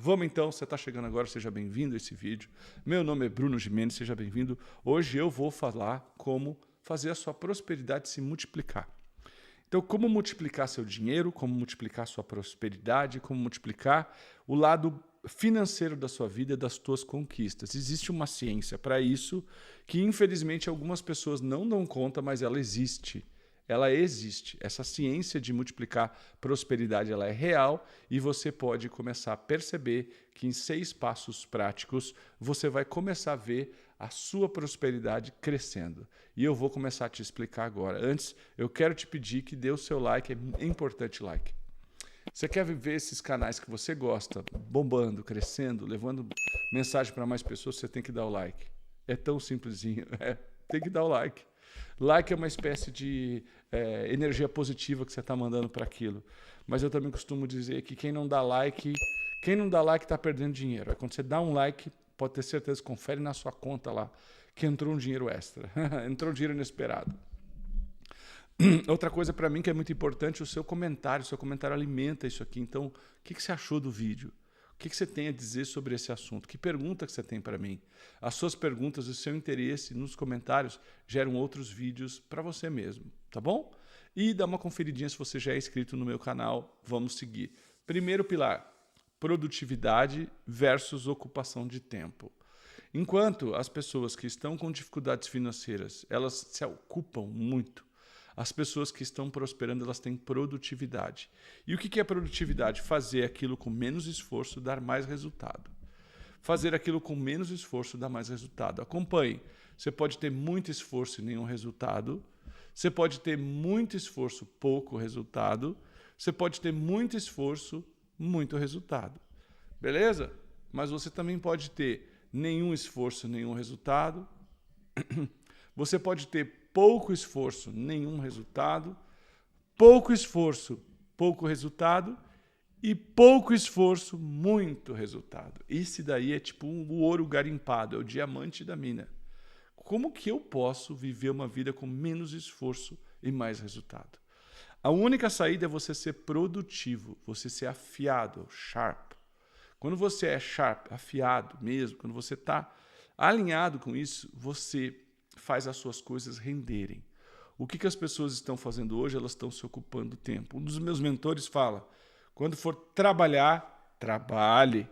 Vamos então, você está chegando agora, seja bem-vindo a esse vídeo. Meu nome é Bruno Gimenez, seja bem-vindo. Hoje eu vou falar como fazer a sua prosperidade se multiplicar. Então, como multiplicar seu dinheiro, como multiplicar sua prosperidade, como multiplicar o lado financeiro da sua vida, das suas conquistas. Existe uma ciência para isso que, infelizmente, algumas pessoas não dão conta, mas ela existe. Ela existe. Essa ciência de multiplicar prosperidade, ela é real e você pode começar a perceber que em 6 passos práticos você vai começar a ver a sua prosperidade crescendo. E eu vou começar a te explicar agora. Antes, eu quero te pedir que dê o seu like, é importante like. Você quer ver esses canais que você gosta, bombando, crescendo, levando mensagem para mais pessoas, você tem que dar o like. É tão simplesinho, tem que dar o like. Like é uma espécie de energia positiva que você está mandando para aquilo. Mas eu também costumo dizer que quem não dá like está perdendo dinheiro. Aí quando você dá um like, pode ter certeza, confere na sua conta lá, que entrou um dinheiro extra, entrou um dinheiro inesperado. Outra coisa para mim que é muito importante, o seu comentário alimenta isso aqui. Então, o que você achou do vídeo? O que você tem a dizer sobre esse assunto? Que pergunta que você tem para mim? As suas perguntas, o seu interesse nos comentários geram outros vídeos para você mesmo, tá bom? E dá uma conferidinha se você já é inscrito no meu canal. Vamos seguir. Primeiro pilar, produtividade versus ocupação de tempo. Enquanto as pessoas que estão com dificuldades financeiras, elas se ocupam muito, as pessoas que estão prosperando, elas têm produtividade. E o que é produtividade? Fazer aquilo com menos esforço, dar mais resultado. Fazer aquilo com menos esforço, dar mais resultado. Acompanhe. Você pode ter muito esforço e nenhum resultado. Você pode ter muito esforço, pouco resultado. Você pode ter muito esforço, muito resultado. Beleza? Mas você também pode ter nenhum esforço, nenhum resultado. Você pode ter pouco esforço, nenhum resultado, pouco esforço, pouco resultado e pouco esforço, muito resultado. Esse daí é tipo o ouro garimpado, é o diamante da mina. Como que eu posso viver uma vida com menos esforço e mais resultado? A única saída é você ser produtivo, você ser afiado, sharp. Quando você é sharp, afiado mesmo, quando você está alinhado com isso, você faz as suas coisas renderem. O que as pessoas estão fazendo hoje? Elas estão se ocupando do tempo. Um dos meus mentores fala, quando for trabalhar, trabalhe.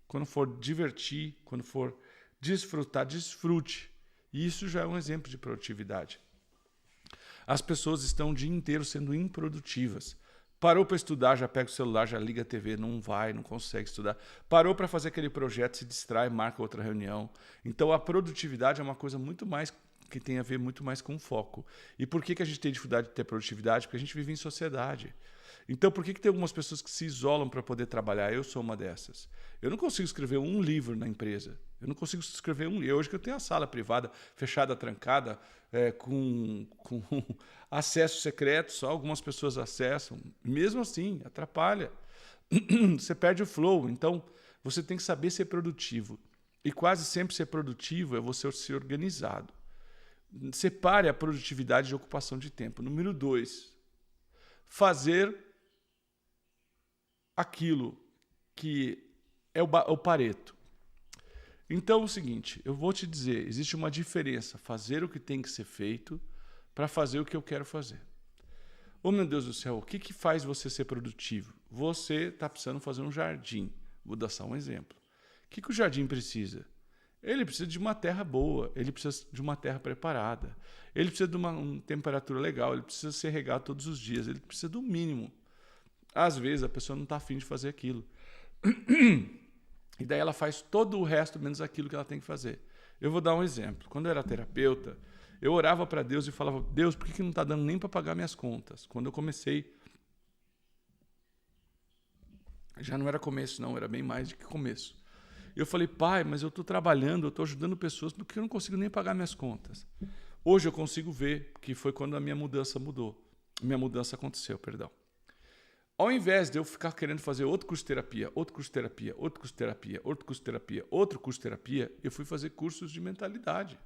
Quando for divertir, quando for desfrutar, desfrute. E isso já é um exemplo de produtividade. As pessoas estão o dia inteiro sendo improdutivas. Parou para estudar, já pega o celular, já liga a TV, não vai, não consegue estudar. Parou para fazer aquele projeto, se distrai, marca outra reunião. Então a produtividade é uma coisa muito mais que tem a ver muito mais com foco. E por que a gente tem dificuldade de ter produtividade? Porque a gente vive em sociedade. Então por que tem algumas pessoas que se isolam para poder trabalhar? Eu sou uma dessas. Eu não consigo escrever um livro na empresa. Eu não consigo escrever um livro. Hoje que eu tenho a sala privada, fechada, trancada, com acesso secreto, só algumas pessoas acessam. Mesmo assim, atrapalha. Você perde o flow. Então, você tem que saber ser produtivo. E quase sempre ser produtivo é você ser organizado. Separe a produtividade de ocupação de tempo. Número 2, fazer aquilo que é o Pareto. Então é o seguinte, eu vou te dizer, existe uma diferença, fazer o que tem que ser feito para fazer o que eu quero fazer. Oh meu Deus do céu, o que faz você ser produtivo? Você está precisando fazer um jardim. Vou dar só um exemplo. O que o jardim precisa? Ele precisa de uma terra boa, ele precisa de uma terra preparada, ele precisa de uma temperatura legal, ele precisa ser regado todos os dias, ele precisa do mínimo. Às vezes a pessoa não está afim de fazer aquilo. E daí ela faz todo o resto menos aquilo que ela tem que fazer. Eu vou dar um exemplo. Quando eu era terapeuta, eu orava para Deus e falava, Deus, por que não está dando nem para pagar minhas contas? Quando eu comecei, já não era começo não, era bem mais do que começo. Eu falei, pai, mas eu estou trabalhando, eu estou ajudando pessoas, porque eu não consigo nem pagar minhas contas. Hoje eu consigo ver que foi quando a minha mudança aconteceu, perdão. Ao invés de eu ficar querendo fazer outro curso de terapia, outro curso de terapia, outro curso de terapia, outro curso de terapia, outro curso de terapia, eu fui fazer cursos de mentalidade.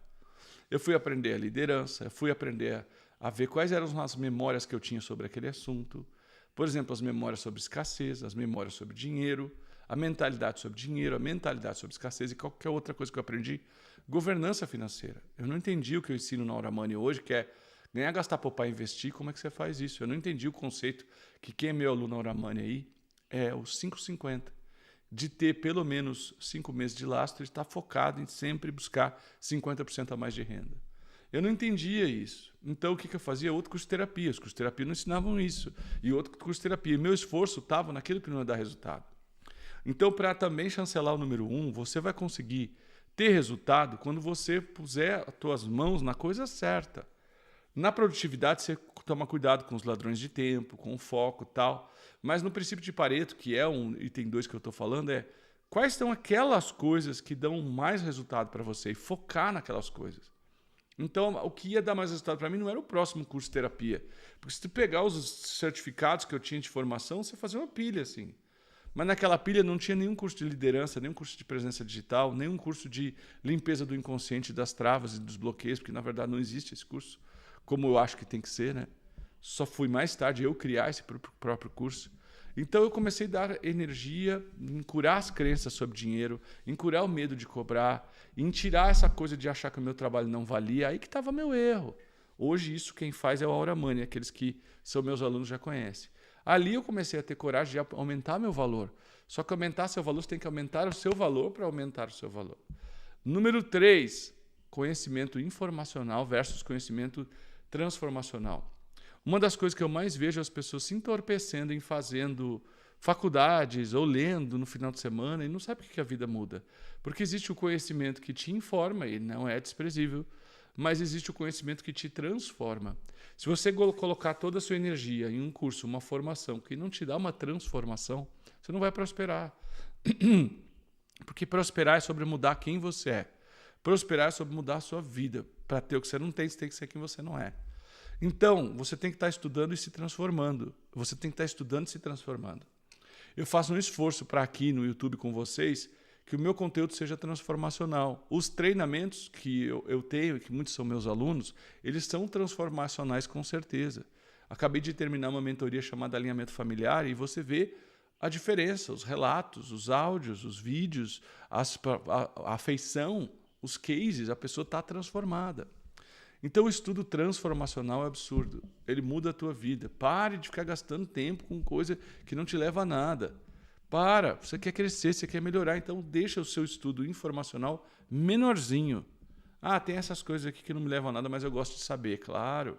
Eu fui aprender a liderança, eu fui aprender a ver quais eram as memórias que eu tinha sobre aquele assunto. Por exemplo, as memórias sobre escassez, as memórias sobre dinheiro, a mentalidade sobre dinheiro, a mentalidade sobre escassez e qualquer outra coisa que eu aprendi. Governança financeira. Eu não entendi o que eu ensino na Aura Money hoje, que é ganhar, gastar, poupar e investir. Como é que você faz isso? Eu não entendi o conceito que quem é meu aluno na Aura Money aí é o 550. De ter pelo menos 5 meses de lastro e estar focado em sempre buscar 50% a mais de renda. Eu não entendia isso. Então, o que eu fazia? Outro curso de terapia. Os cursos de terapia não ensinavam isso. E outro curso de terapia. E meu esforço estava naquilo que não ia dar resultado. Então, para também chancelar o número 1, você vai conseguir ter resultado quando você puser as suas mãos na coisa certa. Na produtividade, você toma cuidado com os ladrões de tempo, com o foco e tal. Mas no princípio de Pareto, que é um item 2 que eu estou falando, é quais são aquelas coisas que dão mais resultado para você e focar naquelas coisas. Então, o que ia dar mais resultado para mim não era o próximo curso de terapia. Porque se tu pegar os certificados que eu tinha de formação, você fazia uma pilha assim. Mas naquela pilha não tinha nenhum curso de liderança, nenhum curso de presença digital, nenhum curso de limpeza do inconsciente, das travas e dos bloqueios, porque na verdade não existe esse curso, como eu acho que tem que ser, né? Só fui mais tarde eu criar esse próprio curso. Então eu comecei a dar energia em curar as crenças sobre dinheiro, em curar o medo de cobrar, em tirar essa coisa de achar que o meu trabalho não valia. Aí que estava meu erro. Hoje isso quem faz é o Aura Money, aqueles que são meus alunos já conhecem. Ali eu comecei a ter coragem de aumentar meu valor. Só que aumentar seu valor, você tem que aumentar o seu valor para aumentar o seu valor. Número 3, conhecimento informacional versus conhecimento transformacional. Uma das coisas que eu mais vejo as pessoas se entorpecendo em fazendo faculdades ou lendo no final de semana e não sabe por que a vida muda. Porque existe o conhecimento que te informa, e não é desprezível, mas existe o conhecimento que te transforma. Se você colocar toda a sua energia em um curso, uma formação que não te dá uma transformação, você não vai prosperar. Porque prosperar é sobre mudar quem você é. Prosperar é sobre mudar a sua vida. Para ter o que você não tem, você tem que ser quem você não é. Então, você tem que estar estudando e se transformando. Você tem que estar estudando e se transformando. Eu faço um esforço para aqui no YouTube com vocês que o meu conteúdo seja transformacional. Os treinamentos que eu tenho, que muitos são meus alunos, eles são transformacionais com certeza. Acabei de terminar uma mentoria chamada Alinhamento Familiar e você vê a diferença, os relatos, os áudios, os vídeos, a afeição, os cases, a pessoa está transformada. Então o estudo transformacional é absurdo. Ele muda a tua vida. Pare de ficar gastando tempo com coisa que não te leva a nada. Para, você quer crescer, você quer melhorar, então deixa o seu estudo informacional menorzinho. Ah, tem essas coisas aqui que não me levam a nada, mas eu gosto de saber, claro.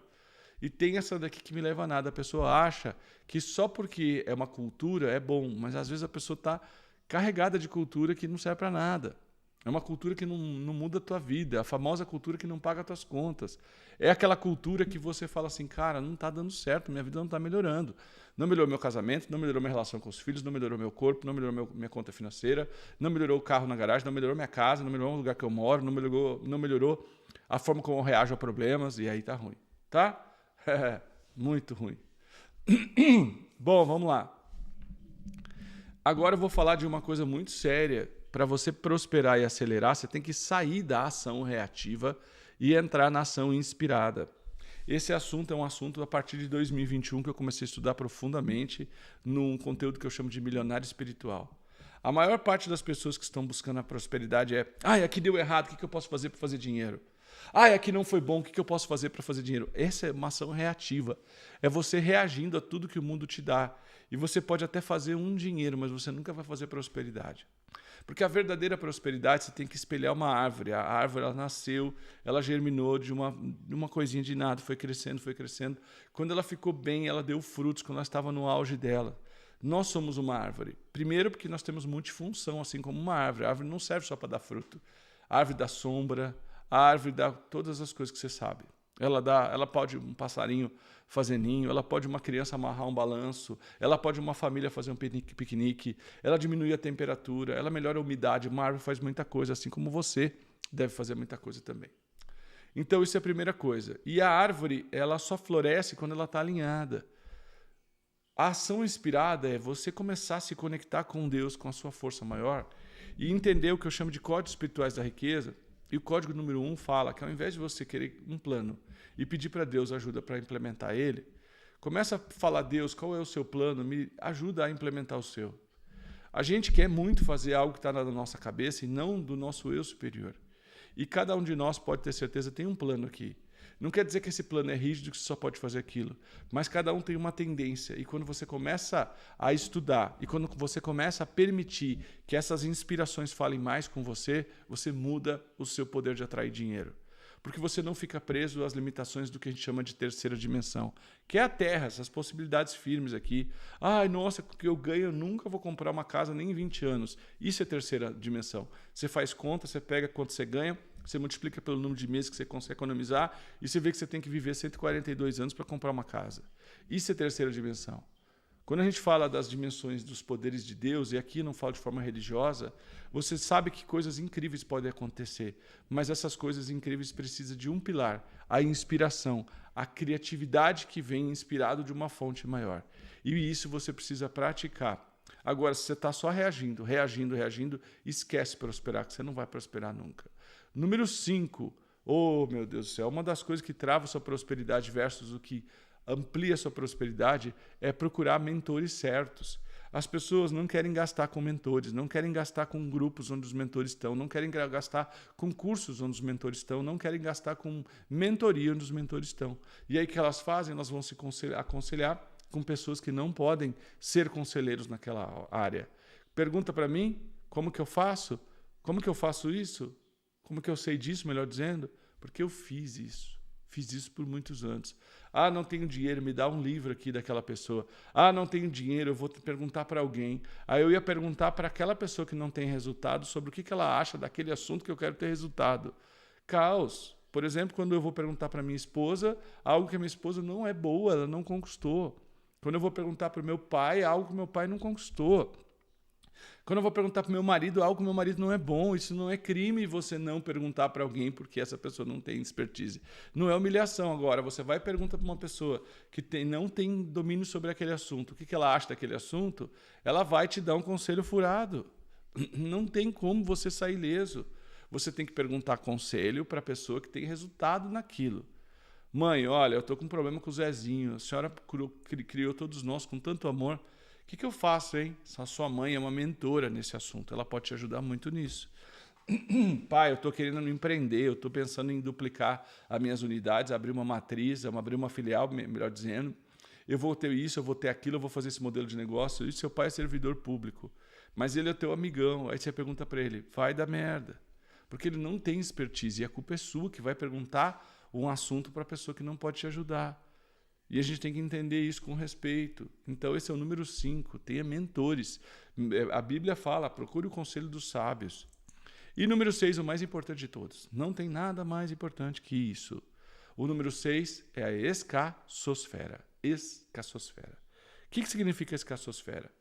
E tem essa daqui que me leva a nada. A pessoa acha que só porque é uma cultura é bom, mas às vezes a pessoa está carregada de cultura que não serve para nada. É uma cultura que não muda a tua vida, a famosa cultura que não paga as tuas contas. É aquela cultura que você fala assim, cara, não está dando certo, minha vida não está melhorando. Não melhorou meu casamento, não melhorou minha relação com os filhos, não melhorou meu corpo, não melhorou minha conta financeira, não melhorou o carro na garagem, não melhorou minha casa, não melhorou o lugar que eu moro, não melhorou a forma como eu reajo a problemas, e aí tá ruim. Tá? Muito ruim. Bom, vamos lá. Agora eu vou falar de uma coisa muito séria. Para você prosperar e acelerar, você tem que sair da ação reativa e entrar na ação inspirada. Esse assunto é um assunto a partir de 2021 que eu comecei a estudar profundamente num conteúdo que eu chamo de milionário espiritual. A maior parte das pessoas que estão buscando a prosperidade é aqui deu errado, o que eu posso fazer para fazer dinheiro? Aqui não foi bom, o que eu posso fazer para fazer dinheiro? Essa é uma ação reativa. É você reagindo a tudo que o mundo te dá. E você pode até fazer um dinheiro, mas você nunca vai fazer prosperidade. Porque a verdadeira prosperidade você tem que espelhar uma árvore. A árvore ela nasceu, ela germinou de uma coisinha de nada, foi crescendo, foi crescendo. Quando ela ficou bem, ela deu frutos quando ela estava no auge dela. Nós somos uma árvore. Primeiro porque nós temos multifunção, assim como uma árvore. A árvore não serve só para dar fruto. A árvore dá sombra, a árvore dá todas as coisas que você sabe. Ela pode um passarinho fazer ninho, ela pode uma criança amarrar um balanço, ela pode uma família fazer um piquenique, ela diminui a temperatura, ela melhora a umidade, uma árvore faz muita coisa, assim como você deve fazer muita coisa também. Então isso é a primeira coisa. E a árvore, ela só floresce quando ela está alinhada. A ação inspirada é você começar a se conectar com Deus, com a sua força maior, e entender o que eu chamo de códigos espirituais da riqueza. E o código número 1 fala que ao invés de você querer um plano e pedir para Deus ajuda para implementar ele, começa a falar, Deus, qual é o seu plano? Me ajuda a implementar o seu. A gente quer muito fazer algo que está na nossa cabeça e não do nosso eu superior. E cada um de nós pode ter certeza tem um plano aqui. Não quer dizer que esse plano é rígido, que você só pode fazer aquilo. Mas cada um tem uma tendência. E quando você começa a estudar, e quando você começa a permitir que essas inspirações falem mais com você, você muda o seu poder de atrair dinheiro. Porque você não fica preso às limitações do que a gente chama de terceira dimensão, que é a Terra, essas possibilidades firmes aqui. Ai, nossa, o que eu ganho, eu nunca vou comprar uma casa nem em 20 anos. Isso é terceira dimensão. Você faz conta, você pega quanto você ganha, você multiplica pelo número de meses que você consegue economizar e você vê que você tem que viver 142 anos para comprar uma casa. Isso é terceira dimensão. Quando a gente fala das dimensões dos poderes de Deus, e aqui não falo de forma religiosa, você sabe que coisas incríveis podem acontecer, mas essas coisas incríveis precisam de um pilar, a inspiração, a criatividade que vem inspirado de uma fonte maior. E isso você precisa praticar. Agora, se você está só reagindo, esquece prosperar, que você não vai prosperar nunca. Número 5. Oh, meu Deus do céu. Uma das coisas que trava sua prosperidade versus o que amplia sua prosperidade é procurar mentores certos. As pessoas não querem gastar com mentores, não querem gastar com grupos onde os mentores estão, não querem gastar com cursos onde os mentores estão, não querem gastar com mentoria onde os mentores estão. E aí o que elas fazem? Elas vão se aconselhar com pessoas que não podem ser conselheiros naquela área. Pergunta para mim, como que eu faço? Como que eu faço isso? Como que eu sei disso, melhor dizendo? Porque eu fiz isso. Fiz isso por muitos anos. Ah, não tenho dinheiro, me dá um livro aqui daquela pessoa. Ah, não tenho dinheiro, eu vou te perguntar para alguém. Aí eu ia perguntar para aquela pessoa que não tem resultado sobre o que ela acha daquele assunto que eu quero ter resultado. Caos. Por exemplo, quando eu vou perguntar para minha esposa, algo que a minha esposa não é boa, ela não conquistou. Quando eu vou perguntar para o meu pai, algo que meu pai não conquistou. Quando eu vou perguntar para o meu marido algo que meu marido não é bom, isso não é crime você não perguntar para alguém porque essa pessoa não tem expertise. Não é humilhação. Agora, você vai e pergunta para uma pessoa que não tem domínio sobre aquele assunto, o que ela acha daquele assunto, ela vai te dar um conselho furado. Não tem como você sair ileso. Você tem que perguntar conselho para a pessoa que tem resultado naquilo. Mãe, olha, eu estou com um problema com o Zezinho. A senhora criou todos nós com tanto amor. O que eu faço, hein? A sua mãe é uma mentora nesse assunto. Ela pode te ajudar muito nisso. Pai, eu estou querendo me empreender. Eu estou pensando em duplicar as minhas unidades, abrir uma matriz, abrir uma filial, melhor dizendo. Eu vou ter isso, eu vou ter aquilo, eu vou fazer esse modelo de negócio. E seu pai é servidor público. Mas ele é teu amigão. Aí você pergunta para ele, vai dar merda. Porque ele não tem expertise. E a culpa é sua que vai perguntar um assunto para a pessoa que não pode te ajudar. E a gente tem que entender isso com respeito. Então, esse é o número 5. Tenha mentores. A Bíblia fala, procure o conselho dos sábios. E número 6, o mais importante de todos. Não tem nada mais importante que isso. O número 6 é a escassosfera. Escassosfera. O que significa escassosfera?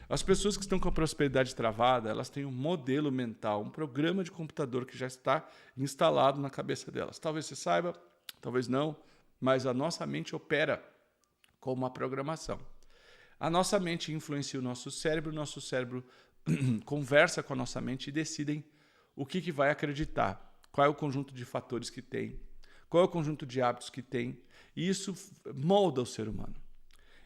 As pessoas que estão com a prosperidade travada, elas têm um modelo mental, um programa de computador que já está instalado na cabeça delas. Talvez você saiba, talvez não. Mas a nossa mente opera com uma programação. A nossa mente influencia o nosso cérebro conversa com a nossa mente e decidem o que vai acreditar, qual é o conjunto de fatores que tem, qual é o conjunto de hábitos que tem, e isso molda o ser humano.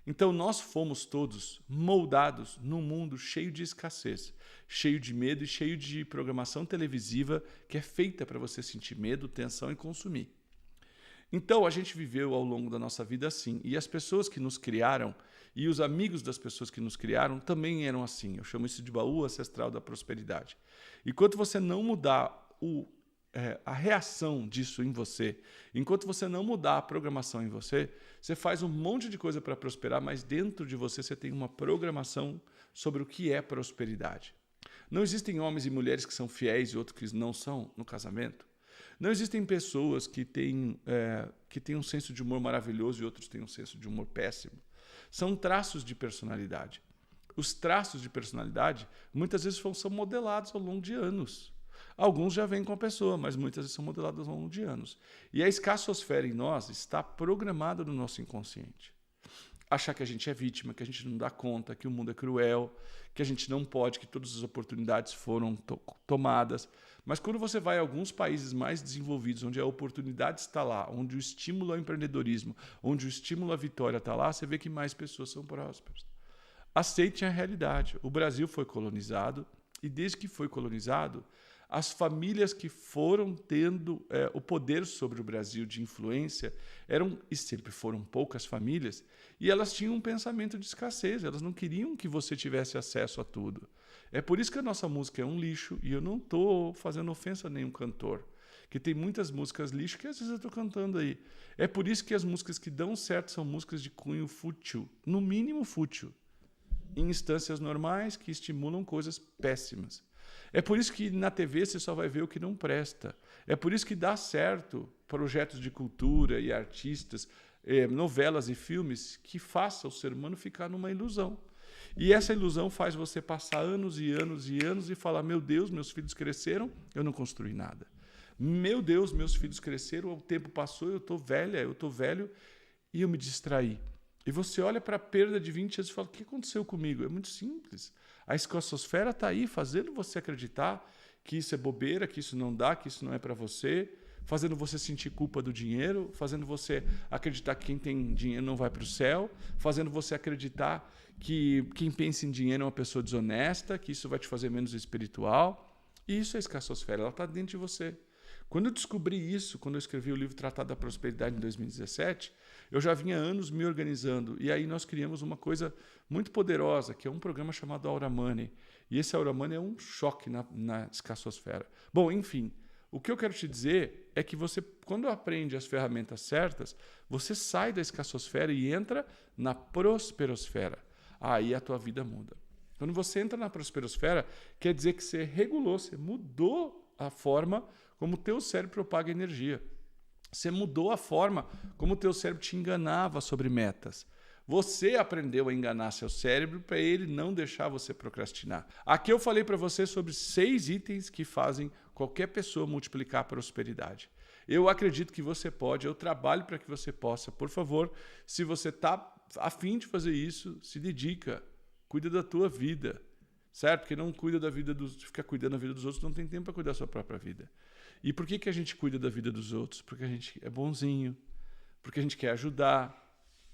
Então nós fomos todos moldados num mundo cheio de escassez, cheio de medo e cheio de programação televisiva que é feita para você sentir medo, tensão e consumir. Então, a gente viveu ao longo da nossa vida assim. E as pessoas que nos criaram e os amigos das pessoas que nos criaram também eram assim. Eu chamo isso de baú ancestral da prosperidade. Enquanto você não mudar a reação disso em você, enquanto você não mudar a programação em você, você faz um monte de coisa para prosperar, mas dentro de você tem uma programação sobre o que é prosperidade. Não existem homens e mulheres que são fiéis e outros que não são no casamento. Não existem pessoas que têm um senso de humor maravilhoso e outros têm um senso de humor péssimo. São traços de personalidade. Os traços de personalidade muitas vezes são modelados ao longo de anos. Alguns já vêm com a pessoa, mas muitas vezes são modelados ao longo de anos. E a escassosfera em nós está programada no nosso inconsciente. Achar que a gente é vítima, que a gente não dá conta, que o mundo é cruel, que a gente não pode, que todas as oportunidades foram tomadas. Mas quando você vai a alguns países mais desenvolvidos, onde a oportunidade está lá, onde o estímulo ao empreendedorismo, onde o estímulo à vitória está lá, você vê que mais pessoas são prósperas. aceitem a realidade. O Brasil foi colonizado e desde que foi colonizado, as famílias que foram tendo o poder sobre o Brasil de influência eram, e sempre foram poucas famílias, e elas tinham um pensamento de escassez, elas não queriam que você tivesse acesso a tudo. É por isso que a nossa música é um lixo, e eu não estou fazendo ofensa a nenhum cantor, que tem muitas músicas lixo que às vezes eu estou cantando aí. É por isso que as músicas que dão certo são músicas de cunho fútil, no mínimo fútil, em instâncias normais que estimulam coisas péssimas. É por isso que na TV você só vai ver o que não presta. É por isso que dá certo projetos de cultura e artistas, novelas e filmes que façam o ser humano ficar numa ilusão. E essa ilusão faz você passar anos e anos e anos e falar: meu Deus, meus filhos cresceram, eu não construí nada. Meu Deus, meus filhos cresceram, o tempo passou, eu estou velha, eu estou velho e eu me distraí. E você olha para a perda de 20 anos e fala: o que aconteceu comigo? É muito simples. A escassosfera está aí, fazendo você acreditar que isso é bobeira, que isso não dá, que isso não é para você, fazendo você sentir culpa do dinheiro, fazendo você acreditar que quem tem dinheiro não vai para o céu, fazendo você acreditar que quem pensa em dinheiro é uma pessoa desonesta, que isso vai te fazer menos espiritual. E isso é a escassosfera, ela está dentro de você. Quando eu descobri isso, quando eu escrevi o livro Tratado da Prosperidade em 2017, eu já vinha há anos me organizando. E aí nós criamos uma coisa muito poderosa, que é um programa chamado Aura Money. E esse Aura Money é um choque na escassosfera. Bom, enfim, o que eu quero te dizer é que você, quando aprende as ferramentas certas, você sai da escassosfera e entra na prosperosfera. Aí a tua vida muda. Quando você entra na prosperosfera, quer dizer que você regulou, você mudou a forma como o teu cérebro propaga energia. Você mudou a forma como o teu cérebro te enganava sobre metas. Você aprendeu a enganar seu cérebro para ele não deixar você procrastinar. Aqui eu falei para você sobre 6 itens que fazem qualquer pessoa multiplicar a prosperidade. Eu acredito que você pode, eu trabalho para que você possa. Por favor, se você está a fim de fazer isso, se dedica, cuida da tua vida. Certo? Porque não cuida da vida dos, fica cuidando da vida dos outros, não tem tempo para cuidar da sua própria vida. E por que a gente cuida da vida dos outros? Porque a gente é bonzinho, porque a gente quer ajudar,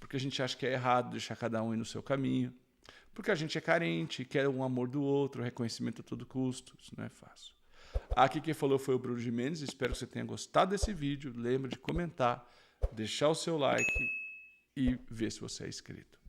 porque a gente acha que é errado deixar cada um ir no seu caminho, porque a gente é carente, quer um amor do outro, reconhecimento a todo custo. Isso não é fácil. Aqui quem falou foi o Bruno Gimenez. Espero que você tenha gostado desse vídeo. Lembra de comentar, deixar o seu like e ver se você é inscrito.